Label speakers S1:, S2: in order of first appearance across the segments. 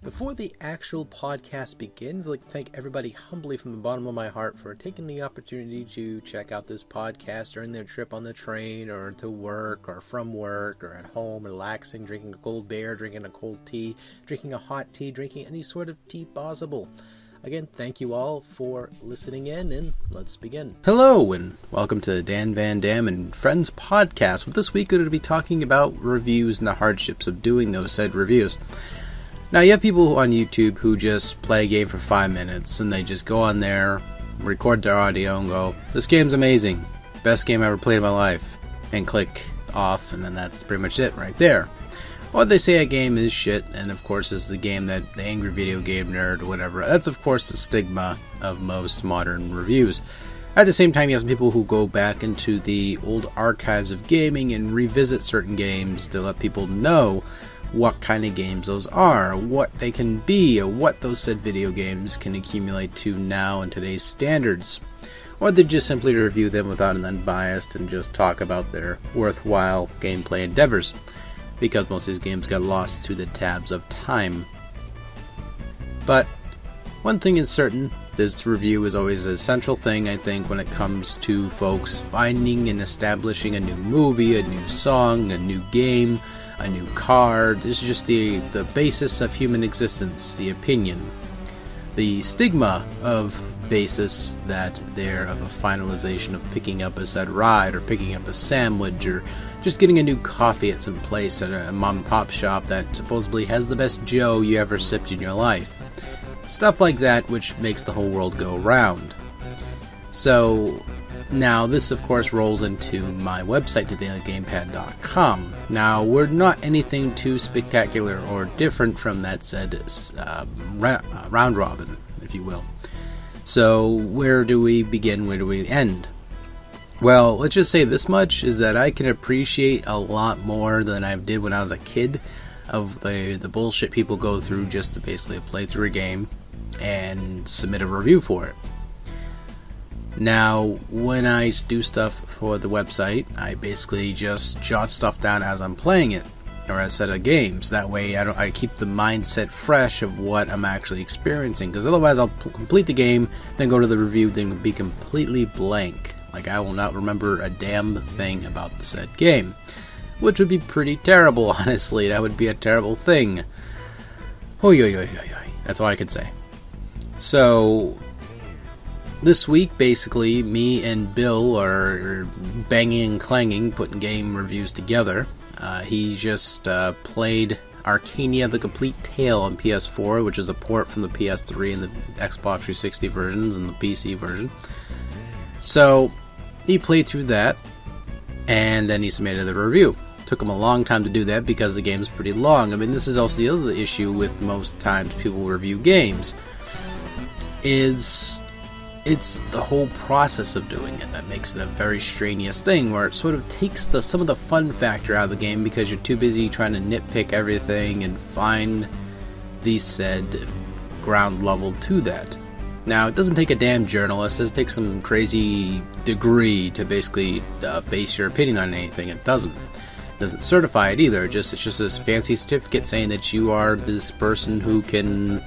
S1: Before the actual podcast begins, I'd like to thank everybody humbly from the bottom of my heart for taking the opportunity to check out this podcast during their trip on the train, or to work, or from work, or at home, relaxing, drinking a cold beer, drinking a cold tea, drinking a hot tea, drinking any sort of tea possible. Again, thank you all for listening in, and let's begin. Hello, and welcome to the DanVanDam and Friends podcast. With this week, we're going to be talking about reviews and the hardships of doing those said reviews. Now, you have people on YouTube who just play a game for 5 minutes, and they just go on there, record their audio, and go, "This game's amazing, best game I ever played in my life," and click off, and then that's pretty much it right there. Or they say a game is shit, and of course it's the game that the angry video game nerd or whatever. That's of course the stigma of most modern reviews. At the same time, you have some people who go back into the old archives of gaming and revisit certain games to let people know what kind of games those are, what they can be, or what those said video games can accumulate to now in today's standards. Or they just simply review them without an unbiased and just talk about their worthwhile gameplay endeavors, because most of these games got lost to the tabs of time. But one thing is certain, this review is always a central thing, I think, when it comes to folks finding and establishing a new movie, a new song, a new game, a new card. This is just the basis of human existence, the opinion. The stigma of basis that there of a finalization of picking up a said ride, or picking up a sandwich, or just getting a new coffee at some place at a mom and pop shop that supposedly has the best Joe you ever sipped in your life. Stuff like that, which makes the whole world go round. So now this of course rolls into my website, DanVanDam.com. Now, we're not anything too spectacular or different from that said round robin, if you will. So where do we begin, where do we end? Well, let's just say this much, is that I can appreciate a lot more than I did when I was a kid of the bullshit people go through just to basically play through a game and submit a review for it. Now, when I do stuff for the website, I basically just jot stuff down as I'm playing it, or a set of games. That way I keep the mindset fresh of what I'm actually experiencing, because otherwise I'll complete the game, then go to the review, then be completely blank. Like, I will not remember a damn thing about the said game, which would be pretty terrible, honestly. That would be a terrible thing. Oy, oy, oy, oy, oy. That's all I could say. So this week, basically, me and Bill are banging and clanging, putting game reviews together. He just played Arcania: The Complete Tale on PS4, which is a port from the PS3 and the Xbox 360 versions and the PC version. So he played through that, and then he submitted the review. Took him a long time to do that because the game's pretty long. I mean, this is also the other issue with most times people review games, is it's the whole process of doing it that makes it a very strenuous thing, where it sort of takes some of the fun factor out of the game because you're too busy trying to nitpick everything and find the said ground level to that. Now, it doesn't take a damn journalist, it doesn't take some crazy degree to basically base your opinion on anything. It doesn't certify it either. It's just this fancy certificate saying that you are this person who can,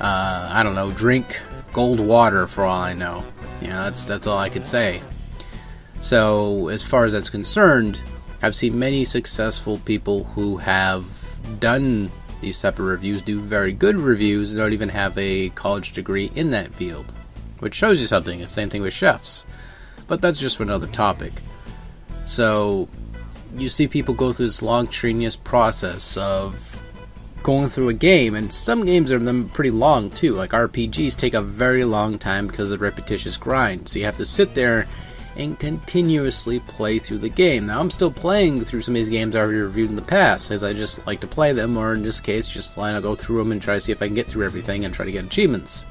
S1: I don't know, drink gold water for all I know. You know, that's all I could say. So, as far as that's concerned, I've seen many successful people who have done these type of reviews do very good reviews and don't even have a college degree in that field, which shows you something. It's the same thing with chefs, but that's just for another topic. So you see people go through this long, strenuous process of going through a game, and some games are pretty long too. Like RPGs take a very long time because of the repetitious grind, so you have to sit there and continuously play through the game. Now, I'm still playing through some of these games I've already reviewed in the past, as I just like to play them, or in this case, just go through them and try to see if I can get through everything and try to get achievements.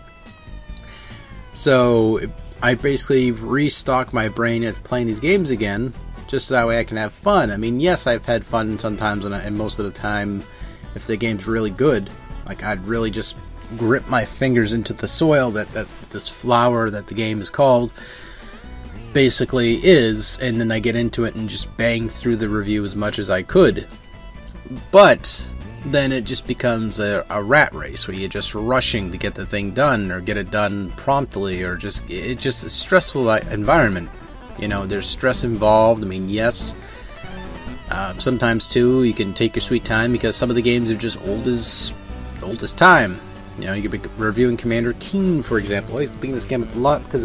S1: So, I basically restock my brain at playing these games again, just so that way I can have fun. I mean, yes, I've had fun sometimes, and most of the time, if the game's really good, like, I'd really just grip my fingers into the soil that this flower that the game is called basically is, and then I get into it and just bang through the review as much as I could. But then it just becomes a rat race where you're just rushing to get the thing done or get it done promptly, or it's just a stressful environment. You know, there's stress involved. I mean, yes, sometimes too you can take your sweet time because some of the games are just old as time. You know, you could be reviewing Commander Keen, for example. I used to be in this game a lot because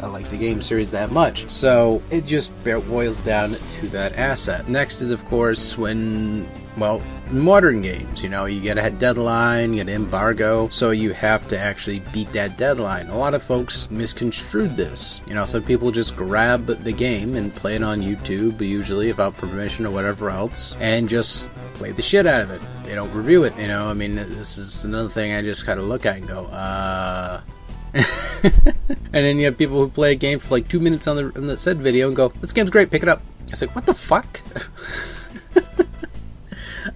S1: I like the game series that much. So it just boils down to that asset. Next is, of course, when, well, modern games, you know, you get a deadline, you get an embargo, so you have to actually beat that deadline. A lot of folks misconstrued this. You know, some people just grab the game and play it on YouTube, usually without permission or whatever else, and just play the shit out of it. They don't review it, you know. I mean, this is another thing I just kind of look at and go, And then you have people who play a game for like 2 minutes on the said video and go, this game's great, pick it up. I say, what the fuck?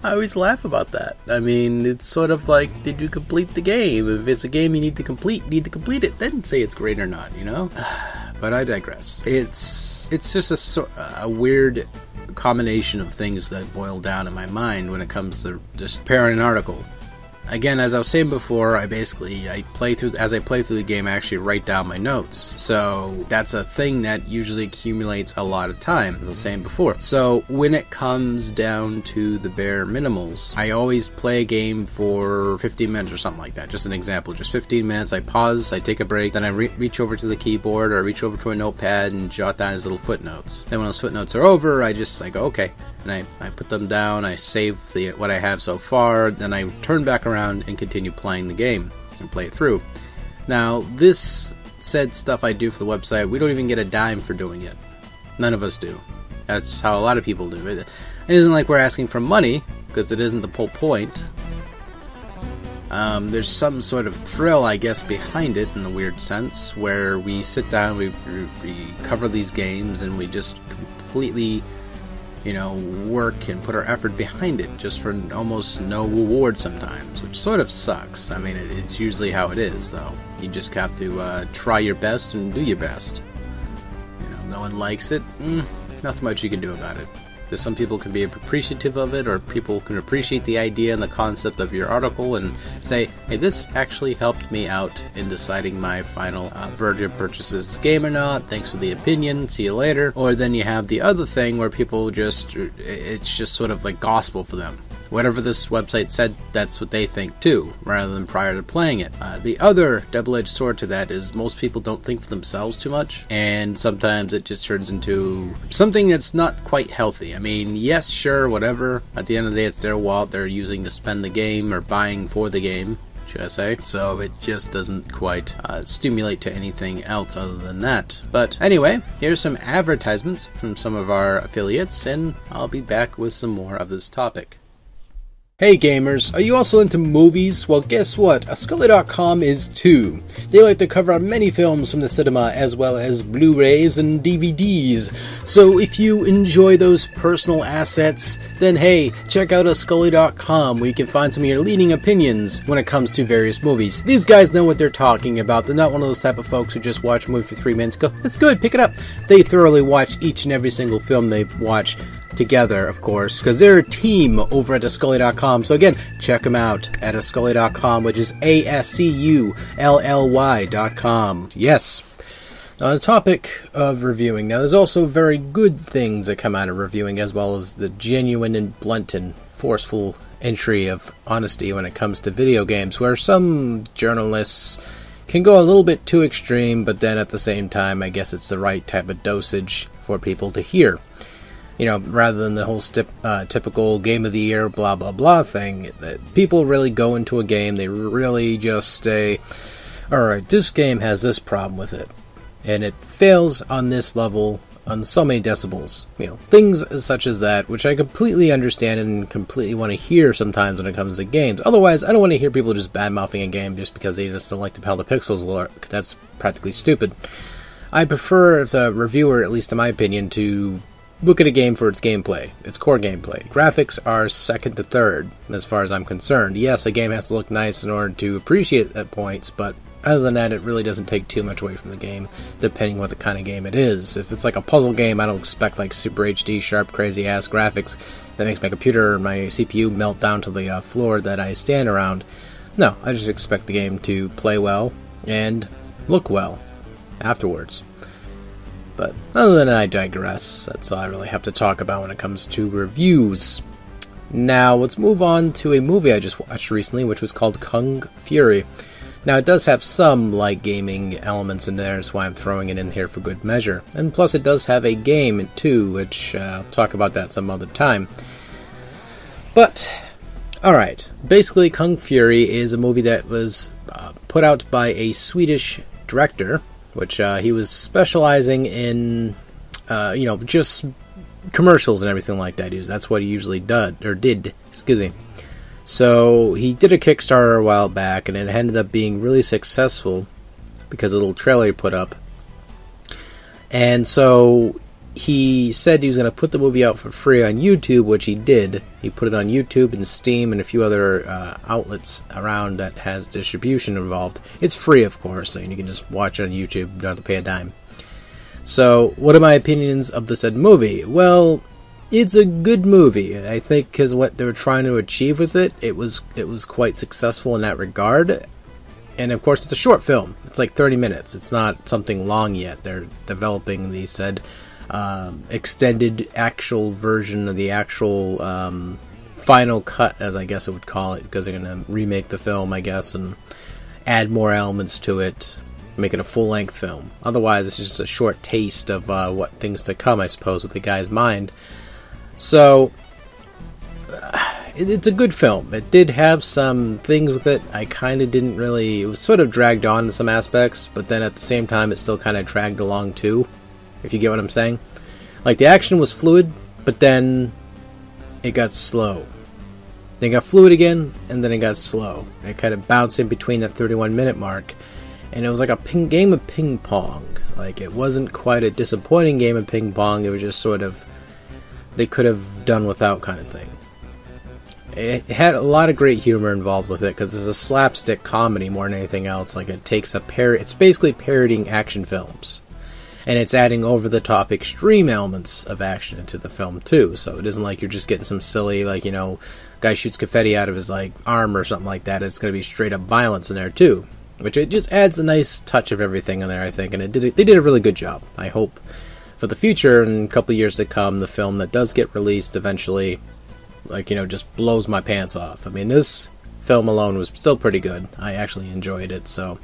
S1: I always laugh about that. I mean, it's sort of like, did you complete the game? If it's a game you need to complete it, then say it's great or not, you know? But I digress. It's just a weird combination of things that boil down in my mind when it comes to just preparing an article. Again, as I was saying before, as I play through the game, I actually write down my notes. So that's a thing that usually accumulates a lot of time, as I was saying before. So when it comes down to the bare minimals, I always play a game for 15 minutes or something like that. Just an example, just 15 minutes. I pause, I take a break, then I reach over to the keyboard or I reach over to a notepad and jot down his little footnotes. Then when those footnotes are over, I go, okay. And I put them down, I save what I have so far, then I turn back around and continue playing the game and play it through. Now, this said stuff I do for the website, we don't even get a dime for doing it. None of us do. That's how a lot of people do it. It isn't like we're asking for money, because it isn't the whole point. There's some sort of thrill, I guess, behind it in a weird sense, where we sit down, we cover these games, and we just completely, you know, work and put our effort behind it just for almost no reward sometimes, which sort of sucks. I mean, it's usually how it is, though. You just have to try your best and do your best. You know, no one likes it, nothing much you can do about it. There's some people can be appreciative of it, or people can appreciate the idea and the concept of your article and say, hey, this actually helped me out in deciding my final verdict, purchases this game or not. Thanks for the opinion. See you later. Or then you have the other thing where people it's just sort of like gospel for them. Whatever this website said, that's what they think too, rather than prior to playing it. The other double-edged sword to that is most people don't think for themselves too much, and sometimes it just turns into something that's not quite healthy. I mean, yes, sure, whatever. At the end of the day, it's their wallet they're using to spend the game, or buying for the game, should I say. So it just doesn't quite stimulate to anything else other than that. But anyway, here's some advertisements from some of our affiliates, and I'll be back with some more of this topic. Hey gamers, are you also into movies? Well, guess what? Scully.com is too. They like to cover many films from the cinema as well as Blu-rays and DVDs. So if you enjoy those personal assets, then hey, check out Scully.com where you can find some of your leading opinions when it comes to various movies. These guys know what they're talking about. They're not one of those type of folks who just watch a movie for 3 minutes and go, that's good, pick it up. They thoroughly watch each and every single film they watch together, of course, because they're a team over at Scully.com. So again, check them out at Scully.com, which is ASCULLY.com. Yes. On the topic of reviewing, now there's also very good things that come out of reviewing, as well as the genuine and blunt and forceful entry of honesty when it comes to video games, where some journalists can go a little bit too extreme, but then at the same time, I guess it's the right type of dosage for people to hear. You know, rather than the whole typical game of the year, blah, blah, blah thing, that people really go into a game, they really just say, alright, this game has this problem with it, and it fails on this level, on so many decibels. You know, things such as that, which I completely understand and completely want to hear sometimes when it comes to games. Otherwise, I don't want to hear people just bad-mouthing a game just because they just don't like how the pixels look. That's practically stupid. I prefer the reviewer, at least in my opinion, to look at a game for its gameplay, its core gameplay. Graphics are second to third, as far as I'm concerned. Yes, a game has to look nice in order to appreciate it at points, but other than that, it really doesn't take too much away from the game, depending what the kind of game it is. If it's like a puzzle game, I don't expect like super HD, sharp, crazy-ass graphics that makes my computer or my CPU melt down to the floor that I stand around. No, I just expect the game to play well and look well afterwards. But other than that, I digress. That's all I really have to talk about when it comes to reviews. Now, let's move on to a movie I just watched recently, which was called Kung Fury. Now, it does have some light gaming elements in there, that's why I'm throwing it in here for good measure. And plus, it does have a game, too, which I'll talk about that some other time. But, alright. Basically, Kung Fury is a movie that was put out by a Swedish director, which he was specializing in, just commercials and everything like that. That's what he usually did. So he did a Kickstarter a while back, and it ended up being really successful because of a little trailer he put up. And so he said he was going to put the movie out for free on YouTube, which he did. He put it on YouTube and Steam and a few other outlets around that has distribution involved. It's free, of course, so you can just watch it on YouTube. You don't have to pay a dime. So, what are my opinions of the said movie? Well, it's a good movie. I think because what they were trying to achieve with it, it was quite successful in that regard. And of course, it's a short film. It's like 30 minutes. It's not something long yet. They're developing the said extended actual version of the actual final cut, as I guess I would call it, because they're going to remake the film, I guess, and add more elements to it. Make it a full-length film. Otherwise, it's just a short taste of what things to come, I suppose, with the guy's mind. So, it's a good film. It did have some things with it I kind of didn't really... It was sort of dragged on in some aspects, but then at the same time, it still kind of dragged along too, if you get what I'm saying. Like, the action was fluid, but then it got slow. Then it got fluid again, and then it got slow. It kind of bounced in between that 31-minute mark. And it was like a game of ping pong. Like, it wasn't quite a disappointing game of ping pong. It was just sort of, they could have done without kind of thing. It had a lot of great humor involved with it, because it's a slapstick comedy more than anything else. Like, it takes it's basically parodying action films. And it's adding over-the-top extreme elements of action into the film, too. So it isn't like you're just getting some silly, like, guy shoots confetti out of his, like, arm or something like that. It's going to be straight-up violence in there, too. Which it just adds a nice touch of everything in there, I think, and they did a really good job. I hope for the future and a couple of years to come, the film that does get released eventually, just blows my pants off. I mean, this film alone was still pretty good. I actually enjoyed it, so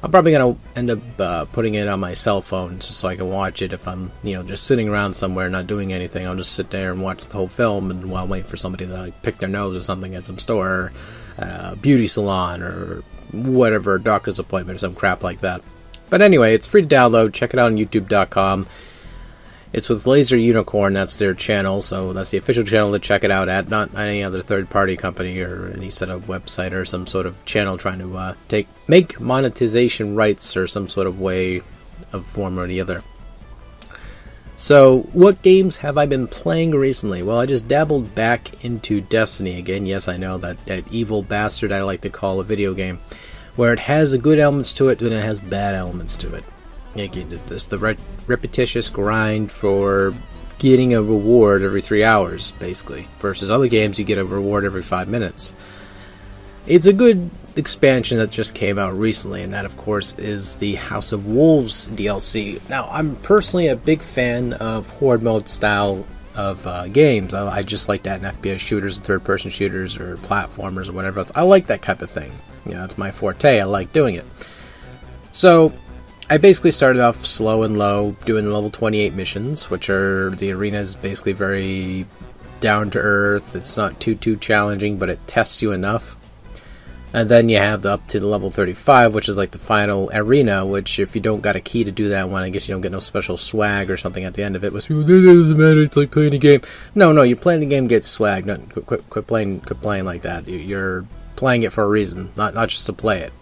S1: I'm probably going to end up putting it on my cell phone just so I can watch it if I'm, just sitting around somewhere not doing anything. I'll just sit there and watch the whole film and while wait for somebody to pick their nose or something at some store, or a beauty salon, or whatever, doctor's appointment or some crap like that. But anyway, it's free to download. Check it out on youtube.com. It's with Laser Unicorn. That's their channel, so that's the official channel to check it out at, not any other third-party company or any sort of website or some sort of channel trying to make monetization rights or some sort of way of form or the other. So, what games have I been playing recently? Well, I just dabbled back into Destiny again. Yes, I know that evil bastard I like to call a video game, where it has the good elements to it, but it has bad elements to it. It's the repetitious grind for getting a reward every 3 hours, basically, versus other games you get a reward every 5 minutes. It's a good expansion that just came out recently, and that, of course, is the House of Wolves DLC. Now, I'm personally a big fan of horde mode style of games. I just like that in FPS shooters and third-person shooters or platformers or whatever else. I like that type of thing. It's my forte. I like doing it. So, I basically started off slow and low, doing level 28 missions, which are, the arena is basically very down-to-earth. It's not too challenging, but it tests you enough. And then you have up to the level 35, which is like the final arena, which if you don't got a key to do that one, I guess you don't get no special swag or something at the end of it. It doesn't matter, it's like playing a game. No, you're playing the game, get swag. No, quit playing like that. You're playing it for a reason, not just to play it.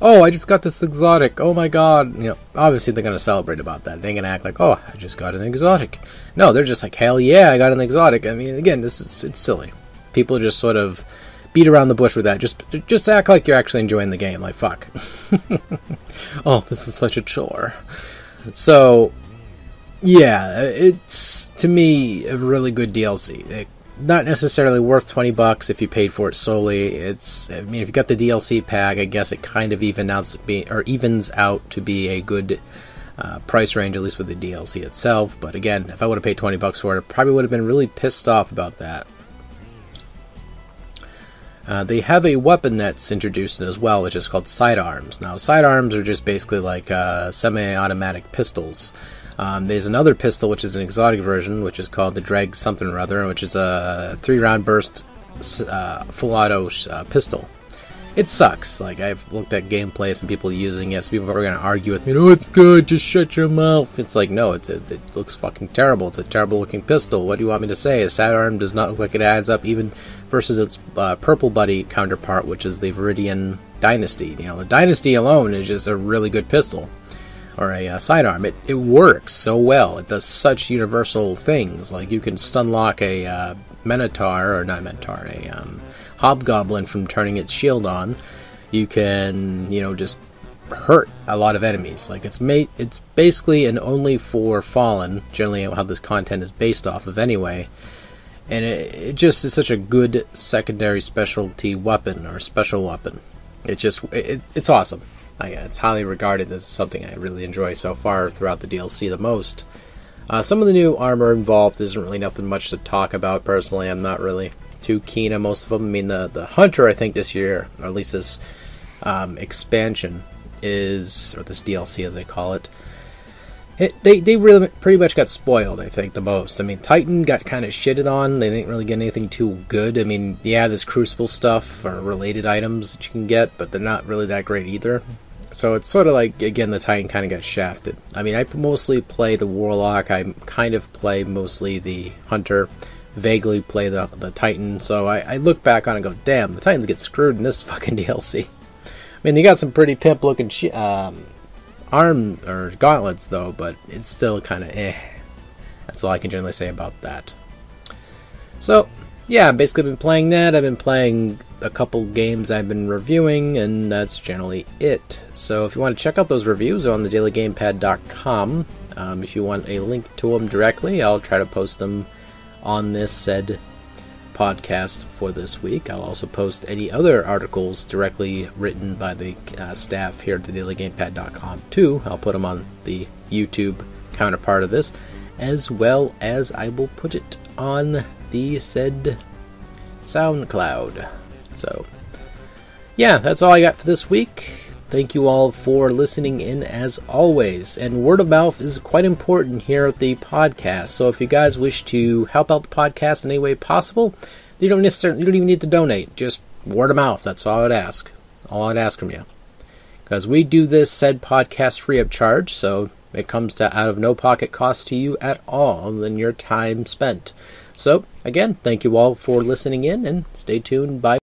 S1: Oh, I just got this exotic, oh my god. Obviously they're going to celebrate about that. They're going to act like, oh, I just got an exotic. No, they're just like, hell yeah, I got an exotic. I mean, again, it's silly. People just sort of beat around the bush with that. Just act like you're actually enjoying the game. Like, fuck. Oh, this is such a chore. So, yeah, it's, to me, a really good DLC. Not necessarily worth $20 if you paid for it solely. If you got the DLC pack, I guess it kind of evens out to be a good price range, at least with the DLC itself. But again, if I would have paid $20 for it, I probably would have been really pissed off about that. They have a weapon that's introduced as well, which is called sidearms. Now, sidearms are just basically like semi-automatic pistols. There's another pistol, which is an exotic version, which is called the Drag something or other, which is a 3-round burst full auto pistol. It sucks. Like, I've looked at gameplay of some people using it, so people are going to argue with me, "No, it's good, just shut your mouth." It's like, no, it looks fucking terrible. It's a terrible looking pistol. What do you want me to say? A sidearm does not look like it adds up, even versus its purple buddy counterpart, which is the Viridian Dynasty. You know, the Dynasty alone is just a really good pistol. Or a sidearm. It works so well. It does such universal things. Like, you can stunlock a hobgoblin from turning its shield on. You can, just hurt a lot of enemies. Like, it's basically an only for fallen, generally how this content is based off of anyway. And it just is such a good secondary specialty weapon, or special weapon. It's awesome. It's highly regarded as something I really enjoy so far throughout the DLC the most. Some of the new armor involved isn't really nothing much to talk about. Personally, I'm not really too keen on most of them. I mean, the Hunter, I think this year, or at least this expansion is, or this DLC as they call it, they really pretty much got spoiled, I think, the most. I mean, Titan got kind of shitted on. They didn't really get anything too good. I mean, yeah, there's Crucible stuff or related items that you can get, but they're not really that great either. So it's sort of like, again, the Titan kind of got shafted. I mean, I mostly play the Warlock. I kind of play mostly the Hunter. Vaguely play the Titan. So I look back on it and go, damn, the Titans get screwed in this fucking DLC. I mean, they got some pretty pimp-looking arm or gauntlets, though, but it's still kind of eh. That's all I can generally say about that. So, yeah, I've basically been playing that. I've been playing a couple games I've been reviewing, and that's generally it. So if you want to check out those reviews on thedailygamepad.com, if you want a link to them directly, I'll try to post them on this said podcast for this week. I'll also post any other articles directly written by the staff here at thedailygamepad.com too. I'll put them on the YouTube counterpart of this, as well as I will put it on the said SoundCloud. So, yeah, that's all I got for this week. Thank you all for listening in as always. And word of mouth is quite important here at the podcast. So if you guys wish to help out the podcast in any way possible, you don't even need to donate. Just word of mouth. That's all I'd ask. All I'd ask from you. Because we do this said podcast free of charge, so it comes to out of no pocket cost to you at all other than your time spent. So, again, thank you all for listening in, and stay tuned. Bye.